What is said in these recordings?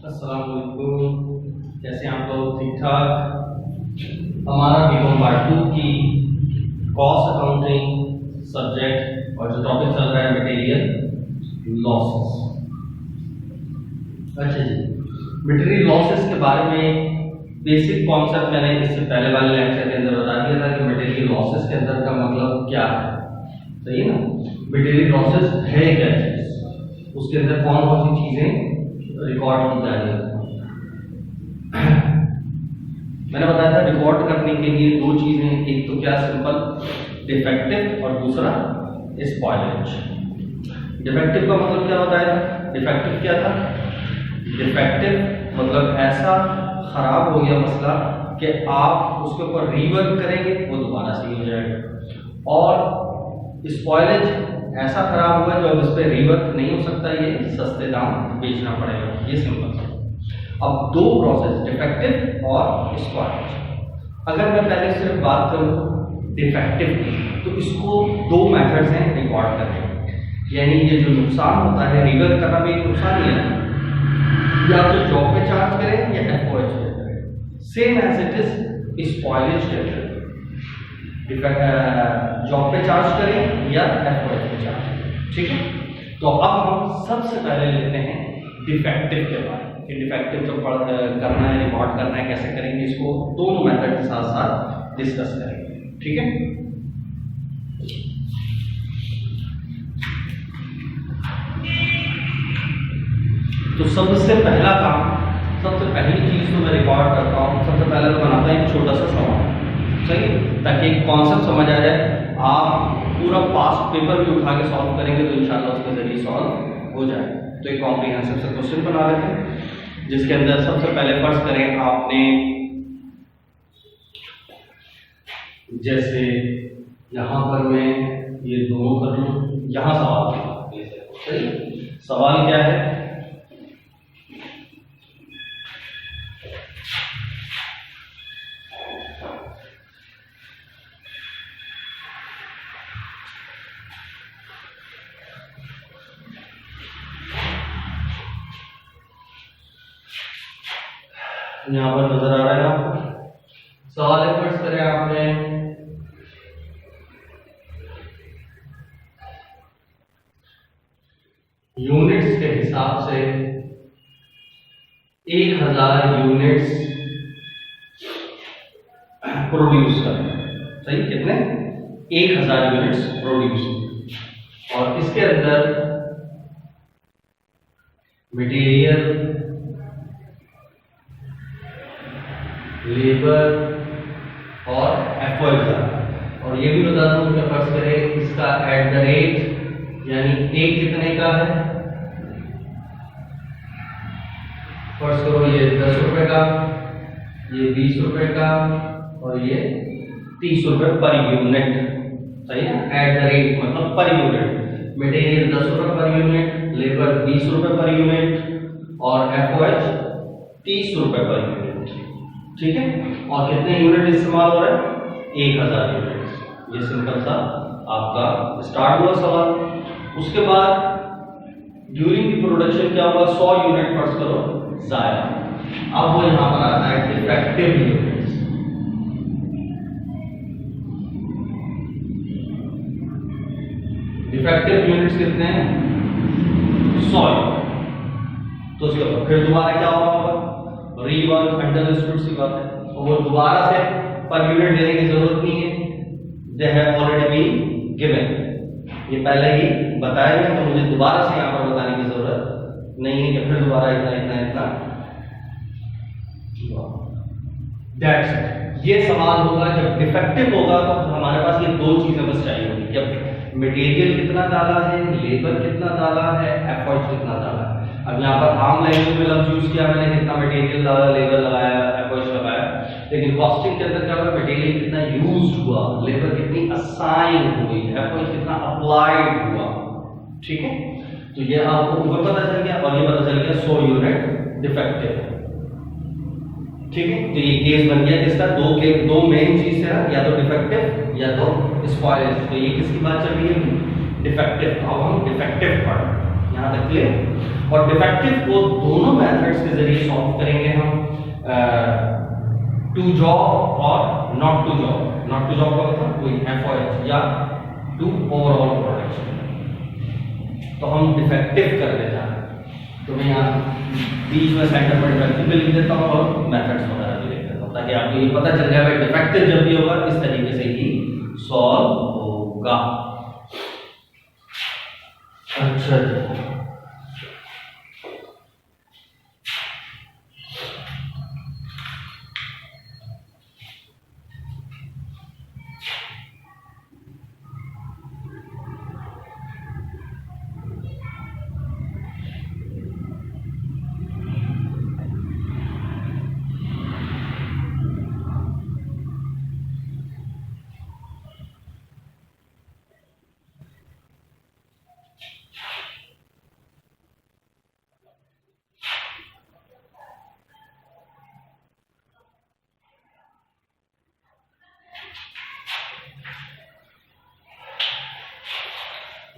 अस्सलाम वालेकुम। कैसे हैं आप लोग? ठीक ठाक। हमारा बीकॉम पार्ट 2 की कॉस्ट अकाउंटिंग सब्जेक्ट और जो टॉपिक चल रहा है मटेरियल लॉसेस। अच्छा जी, मटेरियल लॉसेस के बारे में बेसिक कॉन्सेप्ट मैंने इससे पहले वाले लेक्चर के अंदर बता दिया था कि मटेरियल लॉसेस के अंदर का मतलब क्या है। सही है ना? मटेरियल लॉसेस है क्या चीज, उसके अंदर कौन कौन सी चीजें रिकॉर्ड की जा रही है। मैंने बताया था रिकॉर्ड करने के लिए दो चीजें, एक तो क्या सिंपल डिफेक्टिव और दूसरा स्पॉइलेज। डिफेक्टिव का मतलब क्या बताया था? डिफेक्टिव क्या था? डिफेक्टिव मतलब ऐसा खराब हो गया मसला कि आप उसके ऊपर रीवर्क करेंगे वो दोबारा सही हो जाएगा, और स्पॉइलेज ऐसा खराब हुआ जो अब इस पर रिवर्क नहीं हो सकता, ये सस्ते दाम बेचना पड़ेगा। ये सिंपल सा। अब दो प्रोसेस डिफेक्टिव और स्पॉइलेज। अगर मैं पहले सिर्फ बात करूं डिफेक्टिव की, तो इसको दो मेथड्स हैं रिकॉर्ड करने के। यानी ये जो नुकसान होता है, रिवर्क करना भी एक नुकसान ही है, या तो जॉब पे चार्ज करें या एफओएच पे करें। Same as it is spoilage के अंदर जॉब पे चार्ज करें या एफओएच पे चार्ज करें। ठीक है, तो अब हम सबसे पहले लेते हैं डिफेक्टिव के बारे में कि डिफेक्टिव जो करना है, रिकॉर्ड करना है, कैसे करेंगे। इसको दोनों मेथड के साथ साथ डिस्कस करेंगे। ठीक है, तो सबसे पहला काम, सबसे पहली चीज तो मैं रिकॉर्ड करता हूँ, सबसे पहले तो बनाता है एक छोटा सा सवाल। सही, ताकि एक कॉन्सेप्ट समझ आ जाए। आप पूरा पास्ट पेपर भी उठा के सॉल्व करेंगे तो इंशाल्लाह उसके जरिए सॉल्व हो जाए। तो एक कॉम्प्रिहेंसिव से क्वेश्चन बना लेते हैं, जिसके अंदर सबसे पहले फर्ज करें आपने, जैसे यहां पर मैं ये दोनों कर लूं, यहां सवाल। सही, सवाल क्या है? यहां पर नजर आ रहा है आपको सवाल है। फर्स्ट करें आपने, यूनिट्स के हिसाब से 1000 यूनिट्स प्रोड्यूस करना। सही, कितने? 1000 यूनिट्स प्रोड्यूस, और इसके अंदर मटेरियल, लेबर और एफओएच, और ये भी बता दूं कि फर्स्ट करें इसका एट द रेट, यानी एक कितने का है। फर्स्ट करो ये 10 रुपए का, ये 20 रुपए का, और ये 30 रुपए पर यूनिट। सही है, एट द रेट मतलब पर यूनिट। मटेरियल 10 रुपए पर यूनिट, लेबर 20 रुपए पर यूनिट, और एफओएच 30 रुपए पर यूनिट। ठीक है, और कितने यूनिट इस्तेमाल हो रहा है? 1000 यूनिट। ये सिंपल सा आपका स्टार्ट हुआ सवाल। उसके बाद ड्यूरिंग द प्रोडक्शन क्या हुआ? 100 यूनिट फर्स्ट करो जाया। अब वो यहां पर आता है डिफेक्टिव यूनिट्स। डिफेक्टिव यूनिट्स कितने हैं? 100। तो उसके बाद फिर दोबारा क्या होगा? रीवर्क, अंडरस्टूड सी बात है, और वो दोबारा से पर यूनिट देने की जरूरत नहीं है। They have already been given, ये पहले ही बताया गया, तो मुझे दोबारा से यहाँ पर बताने की जरूरत नहीं है कि फिर दोबारा इतना इतना इतना। That's it. ये सवाल होगा जब डिफेक्टिव होगा, तो हमारे पास ये दो चीजें बस चाहिए होगी, जब मटेरियल कितना डाला है, लेबर कितना डाला है, एफर्ट कितना डाला है। अब यहाँ पर आम लैंग्वेज में लफ्ज यूज किया मैंने, कितना मटेरियल डाला, लेबर लगाया, एफर्ट लगाया, लेकिन कॉस्टिंग के अंदर क्या होगा? मटेरियल कितना यूज हुआ, लेबर कितनी असाइन हुई, एफर्ट कितना अप्लाइड हुआ। ठीक है, तो ये आपको ऊपर पता चल गया, और ये पता चल गया 100 यूनिट डिफेक्टिव। ठीक है, तो ये केस बन गया किसका? दो मेन चीज है, या तो डिफेक्टिव या तो स्पॉइलेज। तो ये किसकी बात चल रही है? डिफेक्टिव। अब हम डिफेक्टिव पढ़, यहाँ तक क्लियर। और डिफेक्टिव को दोनों मेथड्स के जरिए सॉल्व करेंगे हम, टू जॉब और not to job. Not to job का मतलब कोई FOH या टू ओवरऑल प्रोडक्शन। तो हम डिफेक्टिव करने जा रहे हैं, तो मैं यहाँ बीच में सेंटर पर डिफेक्टिव भी लिख देता हूँ और मेथड्स वगैरह भी लिख देता हूँ, ताकि आपको ये पता चल जाए डिफेक्टिव जब भी होगा इस तरीके से ही सॉल्व होगा। अच्छा जी,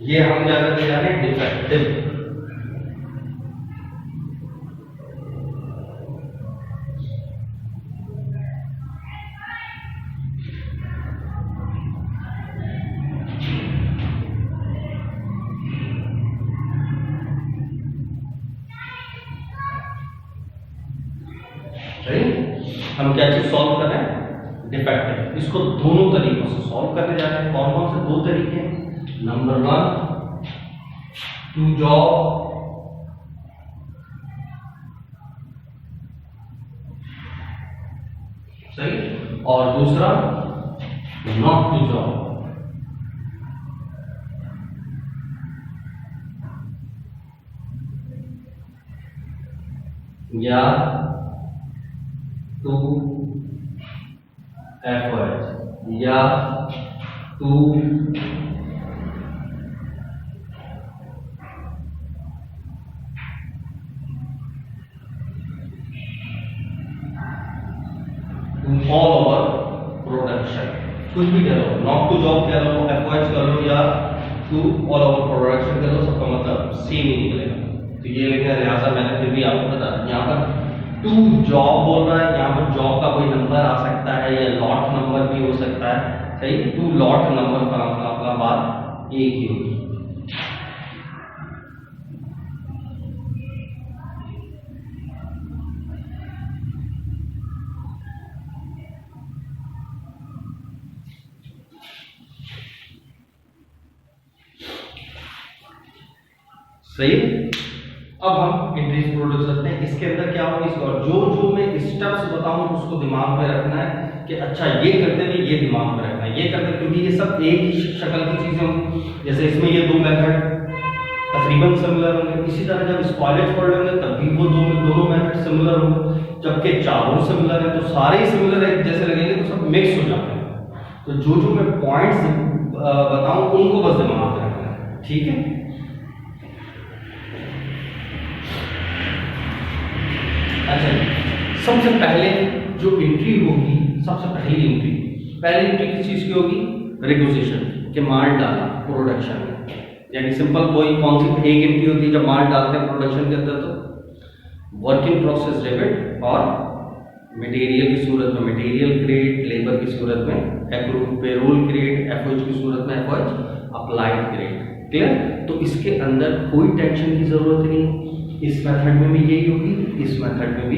ये हम क्या करने जा रहे हैं, डिफेक्टिव। हम क्या चीज सॉल्व कर रहे हैं, डिफेक्टिव। इसको दोनों तरीकों से सॉल्व करने जा रहे हैं। कौन कौन से दो तरीके हैं? नंबर 1 टू जॉब, सही, और दूसरा नॉट टू जॉब। या टू FOH या टू ऑल ओवर प्रोडक्शन। कुछ भी कह लो, नॉट टू जॉब कह लो, FOH कर लो या टू ऑल ओवर प्रोडक्शन कर लो, सबका मतलब सेम ही निकलेगा। तो ये लेकिन लिहाजा मैंने फिर भी आपको बता दिया, यहाँ पर टू जॉब बोल रहा है, यहाँ पर जॉब का कोई नंबर आ सकता है या लॉट नंबर भी हो सकता है, सही। टू लॉट नंबर पर अपना बात एक ही होगी। सही। अब हम एंट्रीज प्रोड्यूस करते हैं। इसके अंदर क्या होगा, इसको जो जो मैं स्टेप्स बताऊं उसको दिमाग में रखना है कि अच्छा ये करते हुए ये दिमाग में रखना है, ये करते, क्योंकि ये सब एक ही शक्ल की चीजें होंगी। जैसे इसमें ये दो मेथड तकरीबन सिमिलर होंगे, इसी तरह जब स्पॉयलेज पढ़ लेंगे तब भी वो दोनों मेथड सिमिलर होंगे। जबकि चारों सिमिलर है तो सारे ही सिमिलर है जैसे लगेंगे, तो सब मिक्स हो जाते हैं। तो जो जो मैं पॉइंट्स बताऊं उनको बस दिमाग में रखना है, ठीक है। अच्छा, सबसे पहले जो एंट्री होगी, सबसे पहली एंट्री किस चीज की होगी, रिक्विजिशन के माल डाला प्रोडक्शन में। यानी सिंपल कोई कौन सी एक एंट्री होती है जब माल डालते हैं प्रोडक्शन के अंदर, तो वर्क इन प्रोसेस डेबिट और मटेरियल की सूरत में मटेरियल क्रेडिट, लेबर की सूरत में एक्रूड पेरोल क्रेडिट, FOH की सूरत में FOH अप्लाइड क्रेडिट। क्लियर। तो इसके अंदर कोई टेंशन की जरूरत नहीं, इस मेथड में भी यही होगी, इस मेथड में भी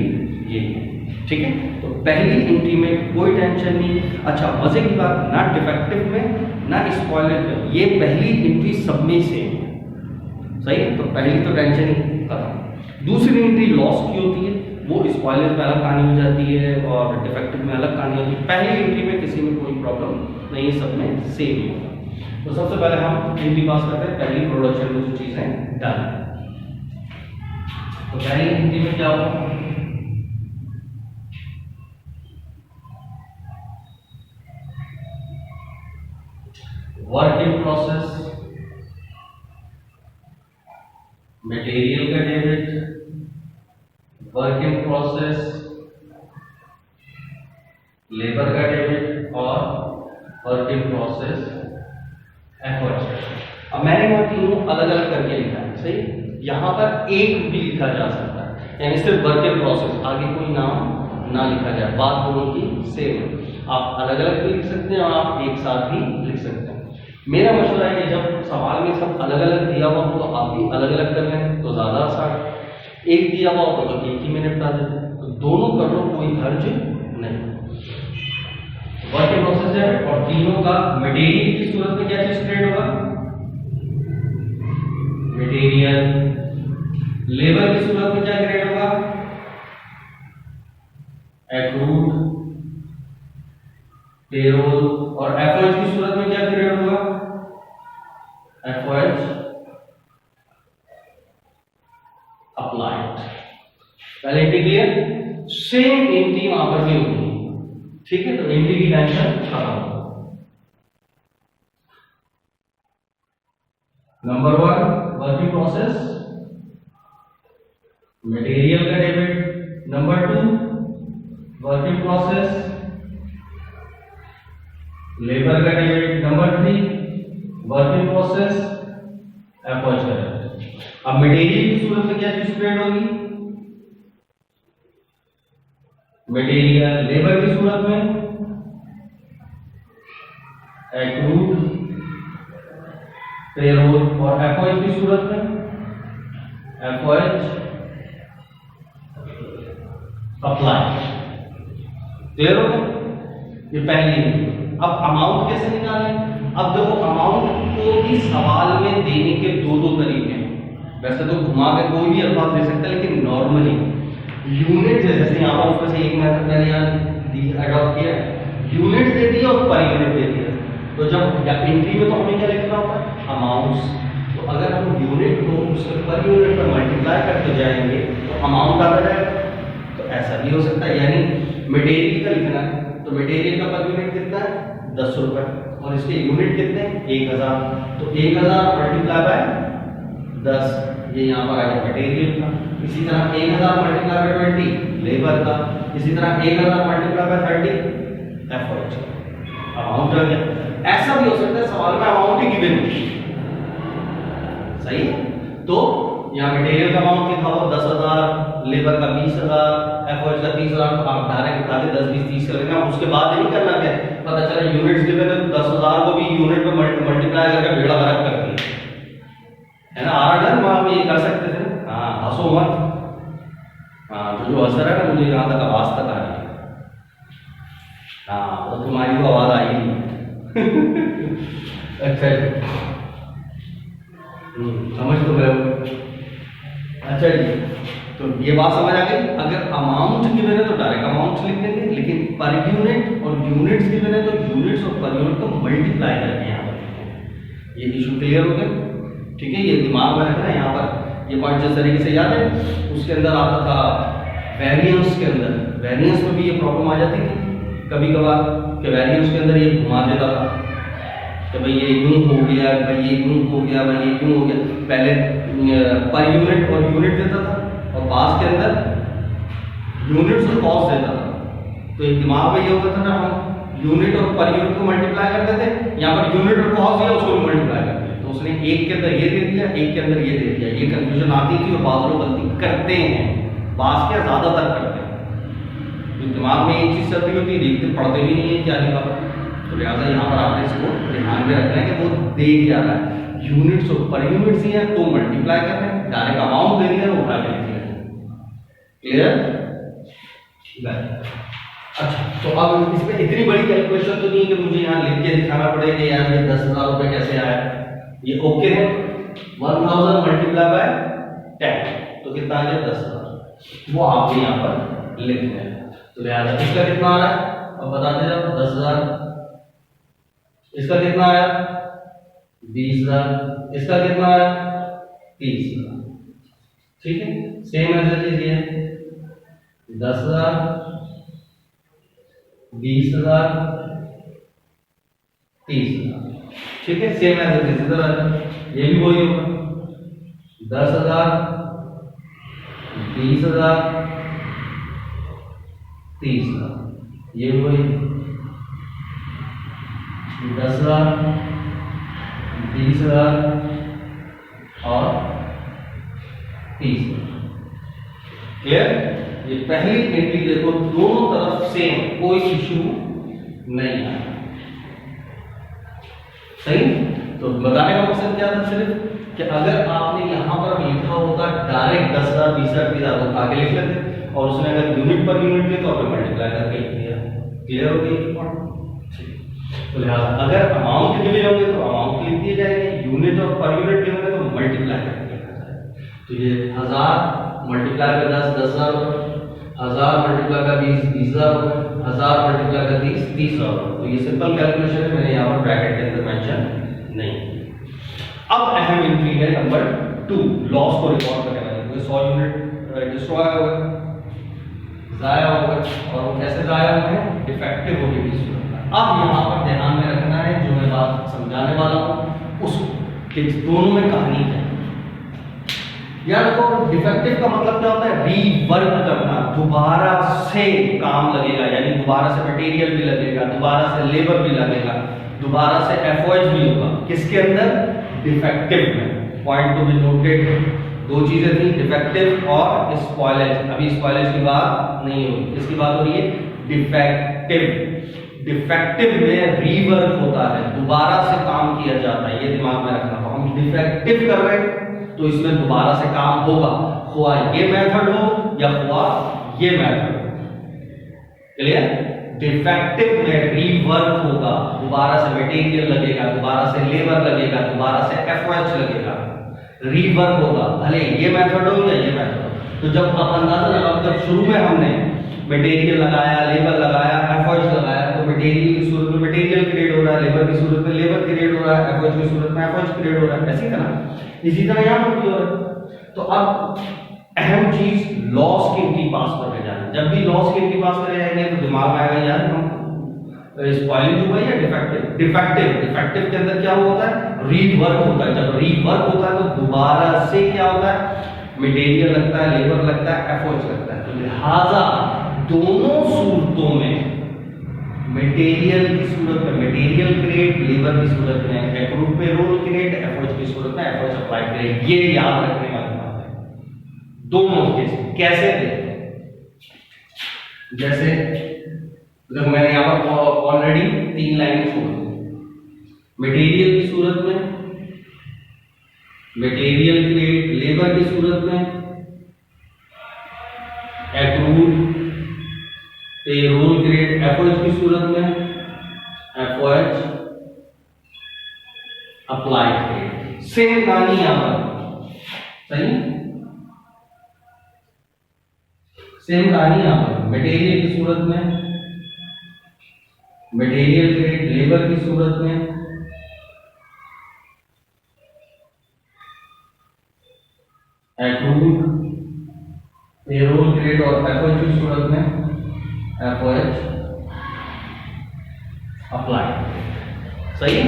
यही है, ठीक है। तो पहली एंट्री में कोई टेंशन नहीं। अच्छा, मजे की बात, ना डिफेक्टिव में ना स्पॉयलर में, ये पहली एंट्री सब में सेम है, सही है। तो पहली तो टेंशन ही खत्म। दूसरी एंट्री लॉस की होती है, वो स्पॉयलर में अलग कहानी हो जाती है और डिफेक्टिव में अलग कहानी होती है। पहली एंट्री में किसी में कोई प्रॉब्लम नहीं, सब में सेम ही होगा। तो सबसे पहले हम एंट्री पास करते हैं, पहली प्रोडक्शन में जो चीजें डालें। तो पहली एंट्री में क्या होगा, वर्क इन प्रोसेस, मटेरियल का debit, work in process, labour का डेबिट और वर्क इन प्रोसेस FOH। अब मैंने वहां तीनों अलग अलग करके लिखा है, सही। यहाँ पर एक भी लिखा जा सकता है, यानी सिर्फ वर्क इन प्रोसेस, आगे कोई नाम ना लिखा जाए। बात दोनों की सेम है, आप अलग अलग भी लिख सकते हैं और आप एक साथ भी लिख सकते हैं। मेरा मशवरा है कि जब सवाल में सब अलग अलग दिया हुआ हो तो आप भी अलग अलग कर लें तो ज़्यादा आसान। एक दिया हुआ हो तो एक ही में निपटा देते हैं, तो दोनों कर लो, कोई हर्ज नहीं। वर्क इन प्रोसेस है और तीनों का मटेरियल की सूरत में क्या चीज क्रिएट होगा, मटेरियल। लेबर की सूरत में क्या क्रिएट होगा, एक्रूड, पेरोल। और एफओएच की सूरत में क्या क्रिएट होगा, एफओएच अप्लाइड। पहले एंट्री क्लियर, सेम एंट्री वहां पर भी होगी, ठीक है। तो एंट्री की टेंशन खत्म। नंबर 1 वर्किंग प्रोसेस, मटेरियल का debit. Number 2 working process, labour का debit. Number 3 working process, FOH का डेबिट। अब मटेरियल की सूरत में क्या चीज क्रिएट होगी, मटेरियल। लेबर की सूरत में एक्रूड, पेरोल। और एफओएच की सूरत में एफओएच अप्लाई। क्लियर हो गया, ये पहली। अब अमाउंट कैसे निकालें, अब देखो अमाउंट को भी सवाल में देने के दो तरीके हैं। वैसे तो घुमा के कोई भी अल्फाज दे सकता है, लेकिन नॉर्मली यूनिट जैसे यहाँ पर उसमें से एक मेथड मैंने यहाँ अडॉप्ट किया, यूनिट दे दिया और पर यूनिट दे दिया। तो जब एंट्री में तो हमें क्या लिखना होता है, अमाउंट्स। तो अगर हम यूनिट को उसके पर यूनिट पर मल्टीप्लाई करते जाएंगे तो अमाउंट आता जाएगा। तो ऐसा भी हो सकता है, यानी मटेरियल का लिखना है तो मटेरियल का पर यूनिट कितना है, 10 रुपए, और इसके यूनिट कितने हैं, 1000। तो 1000 मल्टीप्लाई बाय 10, ये यहाँ पर आया मटेरियल का। इसी तरह 1000 मल्टीप्लाई बाय 20 लेबर का। इसी तरह 1000 मल्टीप्लाई बाय 30 एफओएच, अमाउंट आ गया। ऐसा भी हो सकता है सवाल में अमाउंट ही गिवन हो, सही। तो यहाँ मटेरियल का अमाउंट लिखा हो 10,000, लेबर का 20,000, एफओएच का 30,000। तो आप डायरेक्ट उठा के 10, 20, 30 कर लेना। उसके बाद नहीं करना क्या, पता चला यूनिट्स गिवन है तो 10,000 को भी यूनिट में मल्टीप्लाई करके बेड़ा गर्क कर दिया, है ना। आ रहा है वहां पे ये कर सकते थे। हाँ, हंसो मत। हाँ, तो जो असर है ना, मुझे यहाँ तक आवाज तक आ रही है। हाँ, तो तुम्हारी को आवाज आई नहीं। अच्छा, समझ तो गए। अच्छा जी, तो ये बात समझ आ गई। अगर अमाउंट गिवन है तो डायरेक्ट अमाउंट लिख देंगे, लेकिन पर यूनिट और यूनिट्स गिवन है तो यूनिट्स और पर यूनिट को मल्टीप्लाई करके यहाँ पर। ये इशू क्लियर हो गया, ठीक है। ये दिमाग में रखना है। यहाँ पर ये पॉइंट जिस तरीके से याद है, उसके अंदर आता था वेरिएंस के अंदर। वेरिएंस में भी ये प्रॉब्लम आ जाती थी कभी कभार कि वेरिएंस के अंदर ये घुमा देता था कि भाई ये यूं हो गया, भाई ये यूं हो गया, भाई ये यूं हो गया। पहले पर यूनिट और यूनिट देता था और पास के अंदर यूनिट्स और कॉस्ट देता था। तो एक दिमाग में ये होता था ना, हम यूनिट और पर यूनिट को मल्टीप्लाई करते थे। यहाँ पर यूनिट और कॉस्ट दिया, उसको मल्टीप्लाई करते थे। तो उसने एक के अंदर ये दे दिया, एक के अंदर ये दे दिया। ये कंफ्यूजन आती थी और बाद लोग गलती करते हैं, बास क्या ज्यादातर करते हैं। तो दिमाग में एक चीज चल रही होती है, देखते पढ़ते भी नहीं है क्या लिखा पर। तो लिहाजा यहाँ पर आपने इसको ध्यान में रखना है कि वो दे क्या रहा है। यूनिट्स और पर यूनिट्स ही है तो मल्टीप्लाई कर रहे हैं, डायरेक्ट अमाउंट दे दिया वो उठा के लिख लिया। क्लियर? अच्छा, तो अब इसमें इतनी बड़ी कैलकुलेशन तो नहीं है कि मुझे यहाँ लिख के दिखाना पड़ेगा यार ये 10,000 रुपए कैसे आया। ये ओके है, 1000 मल्टीप्लाई बाय 10 तो कितना आ गया, 10,000। वो आपको यहाँ पर लिखना है। तो लिहाजा इसका कितना आ रहा है, अब बताते जाओ। 10,000। इसका कितना आया, 20,000। इसका कितना आया, 30,000। ठीक है, सेम एज इट इज। 10,000, 20,000, 30,000। ठीक है, सेम एज इट इज। इधर ये भी वही होगा, 10,000, 20,000, 30,000। ये भी वही 10,000, 20,000 और 30। क्लियर? ये पहली एंट्री देखो, दोनों तरफ सेम, कोई इश्यू नहीं है। सही? तो बताने का मकसद क्या था सिर्फ कि अगर आपने यहां पर लिखा होता डायरेक्ट 10,000 20,000 30,000 तो आगे लिख लेते, और उसने अगर यूनिट पर यूनिट लिया तो आपने मल्टीप्लाई करके लिख दिया। क्लियर हो गई पॉइंट? तो लिहाजा अगर अमाउंट के लिए होंगे तो अमाउंट लिख दिए जाएंगे, यूनिट और पर यूनिट के होंगे तो मल्टीप्लाई करके लिखा जाएगा। तो ये 1000 मल्टीप्लाई कर 10 10,000 रुपये, 1000 मल्टीप्लाई का 20 20,000 रुपये, 1000 मल्टीप्लाई का 30 30,000 रुपये। तो ये सिंपल कैलकुलेशन है, मैंने यहाँ पर ब्रैकेट के अंदर मेंशन नहीं। अब अहम एंट्री है नंबर 2, लॉस को रिकॉर्ड करने वाले। 100 यूनिट डिस्ट्रॉय हो गए, जाया हो गए, और वो कैसे जाया हुए हैं? डिफेक्टिव होने की सूरत में। अब यहाँ पर ध्यान में रखना है, जो मैं बात समझाने वाला हूँ उस दोनों में कहानी है। यार देखो, डिफेक्टिव का मतलब क्या होता है? रीवर्क करना, दोबारा से काम लगेगा, यानी दोबारा से मटेरियल भी लगेगा, दोबारा से लेबर भी लगेगा, दोबारा से एफओएच भी होगा। किसके अंदर? डिफेक्टिव में। पॉइंट टू बी नोटेड, दो चीजें थी, डिफेक्टिव और स्पॉइलेज। अभी स्पॉइलेज की बात नहीं हो रही, किसकी बात हो रही है? डिफेक्टिव। डिफेक्टिव में रीवर्क होता है, दोबारा से काम किया जाता है, ये दिमाग में रखना। तो हम डिफेक्टिव कर रहे हैं तो इसमें दोबारा से काम होगा, हुआ ये मेथड हो या हुआ ये मेथड हो। क्लियर? डिफेक्टिव में रीवर्क होगा, दोबारा से मटेरियल लगेगा, दोबारा से लेबर लगेगा, दोबारा से एफओएच लगेगा, रीवर्क होगा, भले ये मेथड हो या ये मेथड हो। तो जब आप अंदाजा लगाओ, जब शुरू में हमने मटेरियल लगाया, लेबर लगाया, एफओएच लगाया, तो मटेरियल की सूरत में मटेरियल क्रिएट हो रहा है, लेबर की सूरत में लेबर क्रिएट हो रहा है, एफओएच की सूरत में एफओएच क्रिएट हो रहा है। ऐसी तरह इसी तरह यहां पर भी हो रहा है। तो अब अहम चीज लॉस की एंट्री पास करके जाना। जब भी लॉस की एंट्री पास करे जाएंगे तो दिमाग में आएगा यार हम स्पॉइलिंग हुआ या डिफेक्टिव। डिफेक्टिव के अंदर क्या होता है? रीवर्क होता है। जब रीवर्क होता है तो दोबारा से क्या होता है? मटेरियल लगता है, लेबर लगता है, एफओएच लगता है। तो लिहाजा दोनों सूरतों में, मटेरियल की सूरत में मटेरियल क्रिएट, लेबर की सूरत में एक्रूड पेरोल क्रिएट, एफओएच की सूरत में एफओएच अप्लाई क्रिएट। ये याद रखने वाली बात है दोनों केस। कैसे थे? जैसे जब मैंने यहां पर ऑलरेडी 3 लाइन छोड़ दी। मटेरियल की सूरत में मटेरियल क्रिएट, लेबर की सूरत में एक्रूड पेरोल क्रिएट, एफओएच की सूरत में एफओएच अप्लाई क्रिएट। सेम कहानी यहां पर, सही? सेम कहानी यहां पर मटेरियल की सूरत में मटेरियल क्रिएट, लेबर की सूरत में एक्रूड पेरोल क्रिएट, और एफओएच की सूरत में एफओएच अप्लाई। सही?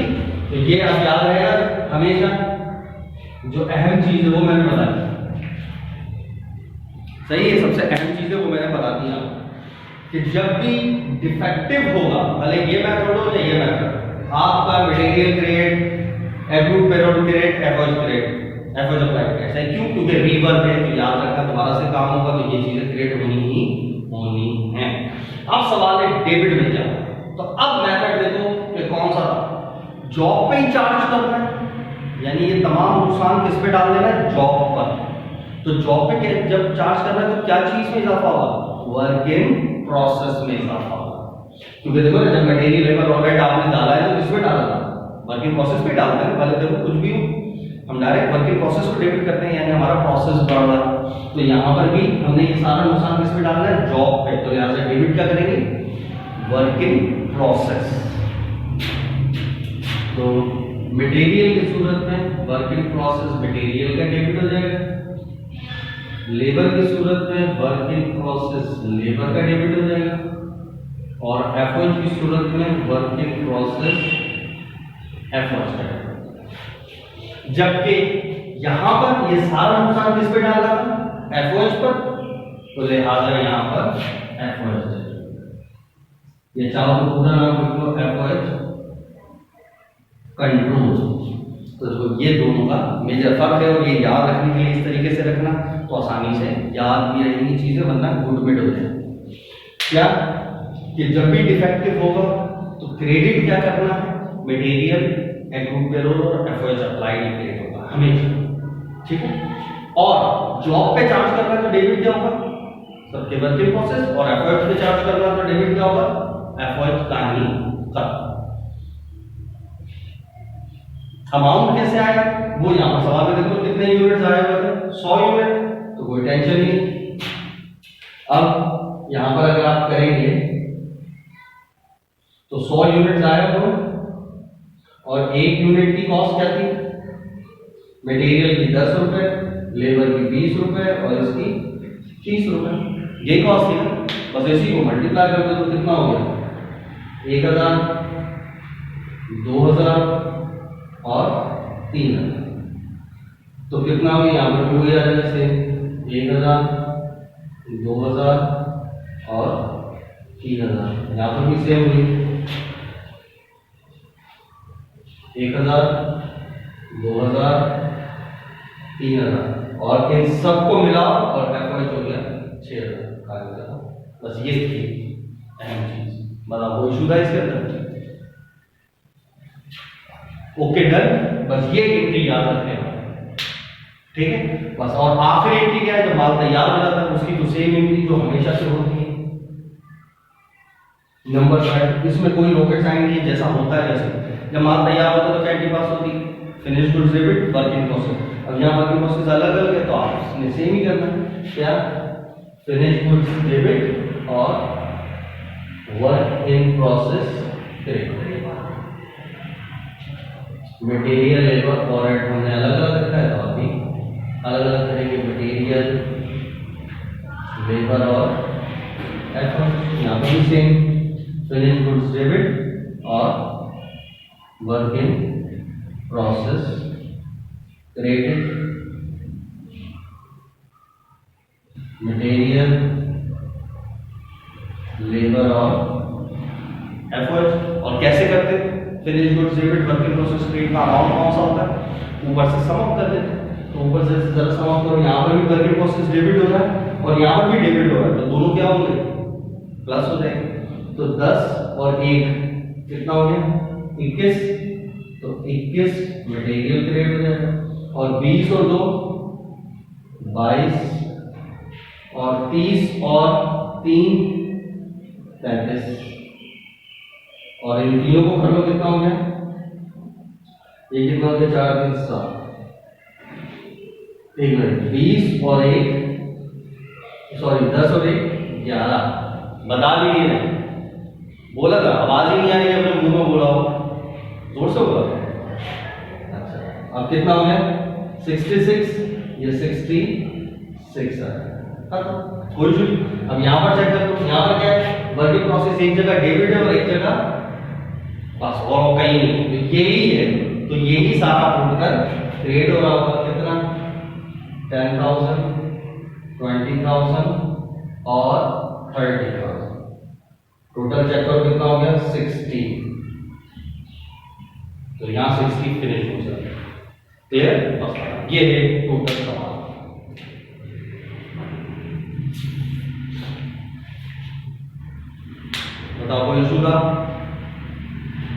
तो ये आप याद रहेगा हमेशा। जो अहम चीज है वो मैंने बता दी। सही है? सबसे अहम चीज है वो मैंने बता दी कि जब भी डिफेक्टिव होगा, भले ये मेथड हो या ये मेथड, आपका material create, accrued payroll create, FOH create, FOH apply create. सही? क्यों? क्योंकि रीवर्क है, तो याद रखना दोबारा से काम होगा तो ये चीजें क्रिएट होनी ही होनी है। अब सवाल है डेबिट में क्या? तो अब मेथड देखो कि कौन सा था? जॉब पे ही चार्ज करना है, यानी ये तमाम नुकसान किस पे डाल देना है? जॉब पर। तो जॉब पे जब चार्ज करना है तो क्या चीज में इजाफा होगा? वर्क इन प्रोसेस में इजाफा होगा। क्योंकि देखो ना, जब मटेरियल लेबर ओवरहेड आपने डाला है तो किसमें डाला था? वर्क इन प्रोसेस पे डालते हैं। भले देखो कुछ भी हो, हम डायरेक्ट वर्क इन प्रोसेस को डेबिट करते हैं, यानी हमारा प्रोसेस बढ़ रहा है। तो यहाँ पर भी हमने ये सारा नुकसान किसमें डालना है? जॉब पे। तो यहाँ से डेबिट क्या करेंगे? Work in process. तो मटेरियल की सूरत में वर्क इन प्रोसेस मटेरियल का डेबिट हो जाएगा, लेबर की सूरत में वर्क इन प्रोसेस लेबर का डेबिट हो जाएगा, और एफओएच की सूरत में वर्क इन प्रोसेस एफओएच का डेबिट। जबकि यहां पर ये सारा नुकसान किस पे डाला था? एफओएच पर। तो लिहाजा यहां पर एफओएच, ये चाहो तो पूरा नाम लिख लो, एफओएच कंट्रोल। तो ये दोनों का मेजर फर्क है, और ये याद रखने के लिए इस तरीके से रखना। तो आसानी से याद भी रहेंगी चीजें, वरना गुटमिट हो जाए। क्या कि जब भी डिफेक्टिव होगा तो क्रेडिट क्या करना है, मटेरियल, एग्रूड पेरोल और एफओएच अप्लाइड क्रेडिट होगा हमेशा, ठीक है। और जॉब पे चार्ज करना है तो डेबिट क्या होगा, सबके वर्किंग प्रोसेस, और एफओएच पे चार्ज करना है तो डेबिट क्या होगा, एफओएच का ही खत्म। अमाउंट कैसे आया वो यहां पर सवाल में देखो, कितने यूनिट्स आए हुए थे, 100 यूनिट, तो कोई टेंशन नहीं। अब यहां पर अगर आप करेंगे तो 100 यूनिट्स आए हुए और एक यूनिट की कॉस्ट क्या थी, मटेरियल की 10 रुपए, लेबर की 20 रुपए और इसकी 30 रुपए, ये कॉस्ट थी ना। बस इसी को मल्टीप्लाई कर दो तो कितना हो गया, 1000, 2000 और 3000, तो कितना हो गया, यहाँ पर 2 आ जाएगा से 1000, 2000 और 3000, यहाँ पर भी सेम हुई 1000, 2000, 3000 और इन सबको मिलाओ और एफओएच हो गया 6000। बस ये थी अहम चीज, मतलब वो इशू था इसके अंदर। ओके डन, बस ये एंट्री याद रखने, ठीक है बस। और आखिरी एंट्री क्या है, जब माल तैयार हो जाता है उसकी तो सेम एंट्री जो हमेशा से होती है, नंबर 5। इसमें कोई रॉकेट साइंस नहीं, जैसा होता है जैसे जब माल तैयार होता है तो क्या एंट्री पास होती है, finish goods debit, work in process. अब यहाँ वर्क इन प्रोसेस अलग अलग है तो आपने सेम ही करना है, क्या फिनिश गुड्स डेबिट और work in process credit. Material, labour, overhead हमने अलग अलग रखा है तो अभी अलग अलग करेंगे, मटेरियल, लेबर और एफर्ट। यहाँ पर भी सेम, फिनिश गुड्स डेबिट और work in process credit, material, labour और एफर्ट। और कैसे करते, finish goods debit, work in process credit का अमाउंट कौन सा होता है, ऊपर से सम अप कर देते, तो ऊपर से जरा सम अप करो, यहाँ पर भी वर्क इन प्रोसेस डेबिट हो रहा है और यहाँ पर भी डेबिट हो रहा है, तो दोनों क्या होंगे, प्लस हो जाएंगे। तो 10 और 1 कितना हो गया, 21, तो 21 मटेरियल क्रेडिट हो जाएगा, और 20 और 2 22 और 30 और 3 35, और इन तीनों को कर लो, कितना हो गया, ये कितना हो गया, 4 3 7, 1 मिनट, 20 और 1 सॉरी 10 और 1 11, बता भी नहीं रहे, बोला था आवाज ही नहीं आ रही है, अपने मुंह में बोला हो, जोर से बोला। अच्छा अब कितना हो गया, 66, ये 66 है, कोई इशू नहीं। अब यहाँ पर चेक कर लो, यहाँ पर क्या है, वर्क इन प्रोसेस एक जगह डेबिट है और एक जगह बस, और कहीं नहीं, तो यही है, तो यही सारा उठकर क्रेडिट हो रहा होगा, कितना 10,000, 20,000 और 30,000, टोटल चेक करो कितना हो गया, 60, तो यहाँ 60 फिनिश हो जाएगा, क्लियर, बस ये है टोटल सवाल। बताओ कोई इशू था,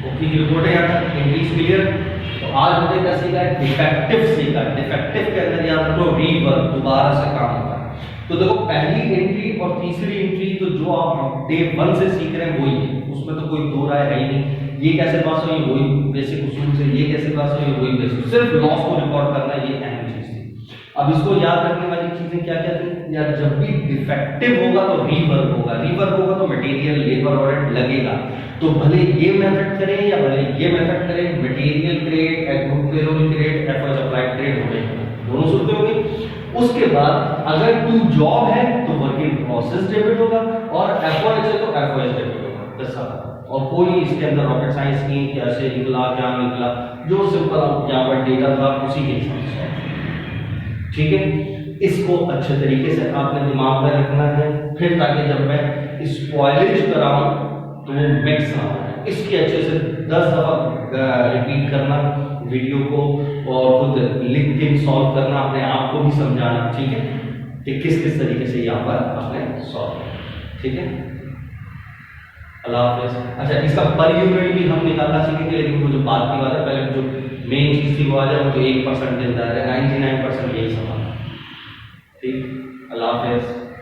ओके की रिपोर्ट है यहाँ तक, एंट्रीज क्लियर। तो आज हमने क्या सीखा है, डिफेक्टिव सीखा है। डिफेक्टिव के अंदर याद रखो रीवर्क, दोबारा से काम होता है। तो देखो पहली एंट्री और तीसरी एंट्री तो जो आप डे 1 से सीख रहे हैं वही है, उसमें तो कोई दो राय है ही नहीं। ये कैसे पास हुई, वही बेसिक उसूल से, ये कैसे पास हुई, वही बेसिक, सिर्फ लॉस को रिकॉर्ड करना, ये अहम चीज थी। अब इसको याद रखने वाली चीजें क्या क्या थी यार, जब भी डिफेक्टिव होगा तो रीवर्क होगा, रीवर्क होगा तो मटेरियल, लेबर और लगेगा, तो भले ये मेथड करें या भले ये मेथड करें, material credit, accrued payroll credit, FOH applied credit हो गए, दोनों सुनते होंगे। उसके बाद अगर टू जॉब है तो वर्क इन प्रोसेस डेबिट होगा, और एफओएच है तो एफओएच डेबिट होगा, बस। और कोई इसके अंदर रॉकेट साइंस नहीं, कैसे निकला क्या निकला, जो सिंपल यहाँ पर डेटा था उसी के हिसाब से, ठीक है। इसको अच्छे तरीके से आपने दिमाग में रखना है, फिर ताकि जब मैं स्पॉइलेज कराऊं तो वो मिक्स ना हो। इसकी अच्छे से 10 दफा रिपीट करना वीडियो को, और खुद लिख के सॉल्व करना, अपने आप को भी समझाना, ठीक है। कि किस किस तरीके से यहाँ पर आपने सॉल्व किया, ठीक है। अल्लाह हाफिज़। अच्छा, इसका पर यूनिट भी हम निकालना सीखेंगे, लेकिन वो जो बात की बात है, पहले जो मेन चीज़ थी वो आ जाए, वो तो 1% देता है, 99% यही सवाल है, ठीक। अल्लाह हाफिज़।